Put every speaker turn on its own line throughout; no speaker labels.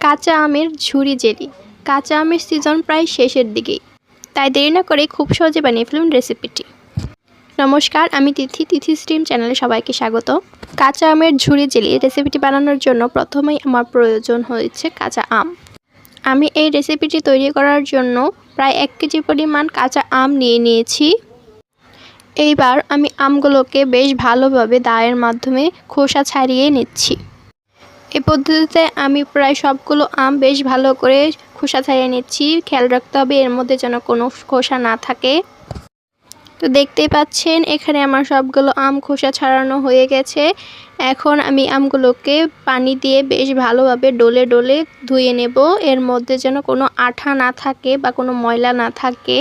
কাঁচা আমের ঝুরি জেলি। কাঁচা আমের সিজন প্রায় শেষের দিকেই, তাই দেরি না করে খুব সহজে বানিয়ে ফেলুন রেসিপিটি। নমস্কার, আমি তিথি স্ট্রিম চ্যানেলে সবাইকে স্বাগত। কাঁচা আমের ঝুরি জেলি রেসিপিটি বানানোর জন্য প্রথমেই আমার প্রয়োজন হয়েছে কাঁচা আম। আমি এই রেসিপিটি তৈরি করার জন্য প্রায় 1 কেজি পরিমাণ কাঁচা আম নিয়ে নিয়েছি। এইবার আমি আমগুলোকে বেশ ভালোভাবে দায়ের মাধ্যমে খোসা ছাড়িয়ে নিচ্ছি। এই পদ্ধতিতে আমি প্রায় সবগুলো আম বেশ ভালো করে খোসা ছাড়িয়ে নিচ্ছি। খেয়াল রাখতে হবে এর মধ্যে যেন কোনো খোসা না থাকে। তো দেখতেই পাচ্ছেন এখানে আমার সবগুলো আম খোসা ছাড়ানো হয়ে গেছে। এখন আমি আমগুলোকে পানি দিয়ে বেশ ভালোভাবে ডলে ডলে ধুয়ে নেব। এর মধ্যে যেন কোনো আঠা না থাকে বা কোনো ময়লা না থাকে।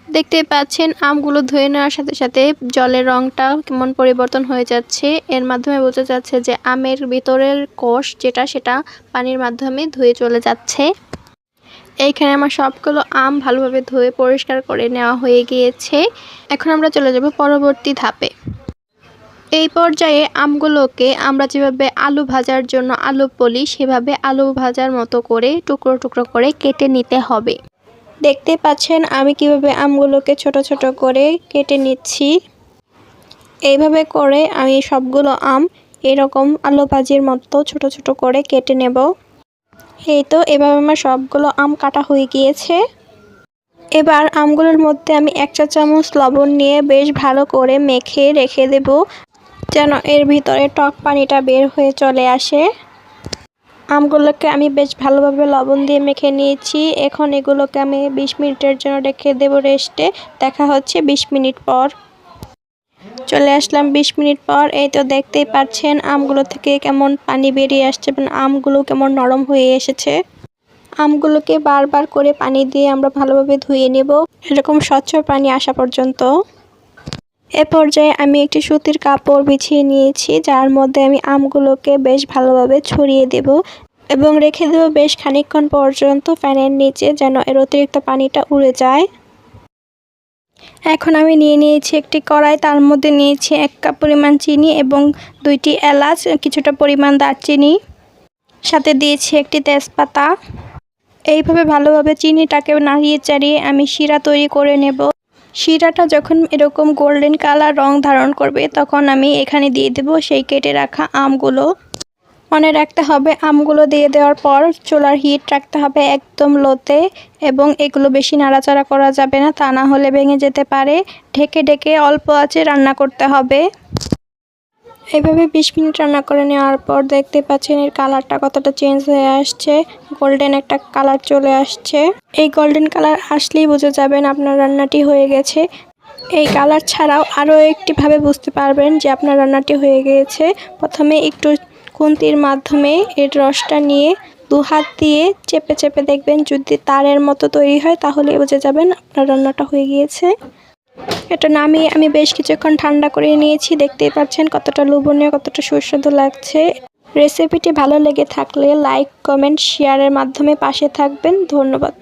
দেখতেই পাচ্ছেন আমগুলো ধুয়ে নেওয়ার সাথে সাথে জলের রঙটা কেমন পরিবর্তন হয়ে যাচ্ছে। এর মাধ্যমে বোঝা যাচ্ছে যে আমের ভিতরের কোষ সেটা পানির মাধ্যমে ধুয়ে চলে যাচ্ছে। এইখানে আমার সবগুলো আম ভালোভাবে ধুয়ে পরিষ্কার করে নেওয়া হয়ে গিয়েছে। এখন আমরা চলে যাব পরবর্তী ধাপে। এই পর্যায়ে আমগুলোকে আমরা যেভাবে আলু ভাজার জন্য আলু বলি, সেভাবে আলু ভাজার মতো করে টুকরো টুকরো করে কেটে নিতে হবে। দেখতে পাচ্ছেন আমি কিভাবে আমগুলোকে ছোট ছোট করে কেটে নিচ্ছি। এইভাবে করে আমি সবগুলো আম এরকম আলু ভাজির মতো ছোট ছোট করে কেটে নেব। এই তো এভাবে আমার সবগুলো আম কাটা হয়ে গিয়েছে। এবার আমগুলোর মধ্যে আমি 1 চা চামচ লবণ নিয়ে বেশ ভালো করে মেখে রেখে দেব, যেন এর ভিতরে টক পানিটা বের হয়ে চলে আসে। আমগুলোকে আমি বেশ ভালোভাবে লবণ দিয়ে মেখে নিয়েছি। এখন এগুলোকে আমি 20 মিনিটের জন্য রেখে দেব রেস্টে। দেখা হচ্ছে 20 মিনিট পর। চলে আসলাম 20 মিনিট পর। এই তো দেখতেই পাচ্ছেন আমগুলো থেকে কেমন পানি বেরিয়ে আসছে এবং আমগুলো কেমন নরম হয়ে এসেছে। আমগুলোকে বারবার করে পানি দিয়ে আমরা ভালোভাবে ধুয়ে নেব, এরকম স্বচ্ছ পানি আসা পর্যন্ত। এ পর্যায়ে আমি একটি সুতির কাপড় বিছিয়ে নিয়েছি, যার মধ্যে আমি আমগুলোকে বেশ ভালোভাবে ছড়িয়ে দেব এবং রেখে দেব বেশ খানিকক্ষণ পর্যন্ত ফ্যানের নিচে, যেন এর অতিরিক্ত পানিটা উড়ে যায়। এখন আমি নিয়ে নিয়েছি একটি কড়াই, তার মধ্যে নিয়েছি 1 কাপ পরিমাণ চিনি এবং 2টি এলাচ, কিছুটা পরিমাণ দারচিনি, সাথে দিয়েছি একটি তেজপাতা। এইভাবে ভালোভাবে চিনিটাকে নাড়িয়ে চাড়িয়ে আমি শিরা তৈরি করে নেব। শিরাটা যখন এরকম গোল্ডেন কালার রং ধারণ করবে, তখন আমি এখানে দিয়ে দেব সেই কেটে রাখা আমগুলো। মনে রাখতে হবে আমগুলো দিয়ে দেওয়ার পর চুলার হিট রাখতে হবে একদম লোতে, এবং এগুলো বেশি নাড়াচাড়া করা যাবে না, তা না হলে ভেঙে যেতে পারে। ঢেকে ঢেকে অল্প আঁচে রান্না করতে হবে। এভাবে 20 মিনিট রান্না করে নেওয়ার পর দেখতে পাচ্ছেন এর কালারটা কতটা চেঞ্জ হয়ে আসছে, গোল্ডেন একটা কালার চলে আসছে। এই গোল্ডেন কালার আসলেই বুঝে যাবেন আপনার রান্নাটি হয়ে গেছে। এই কালার ছাড়াও আরও একটিভাবে বুঝতে পারবেন যে আপনার রান্নাটি হয়ে গিয়েছে। প্রথমে একটু খুন্তির মাধ্যমে এর রসটা নিয়ে 2 হাত দিয়ে চেপে চেপে দেখবেন, যদি তারের মতো তৈরি হয় তাহলে বুঝে যাবেন আপনার রান্নাটা হয়ে গিয়েছে। এটা নামিয়ে আমি বেশ কিছুক্ষণ ঠান্ডা করে নিয়েছি। দেখতেই পাচ্ছেন কতটা লোভনীয়, কতটা সুস্বাদু লাগছে। রেসিপিটি ভালো লেগে থাকলে লাইক, কমেন্ট, শেয়ারের মাধ্যমে পাশে থাকবেন। ধন্যবাদ।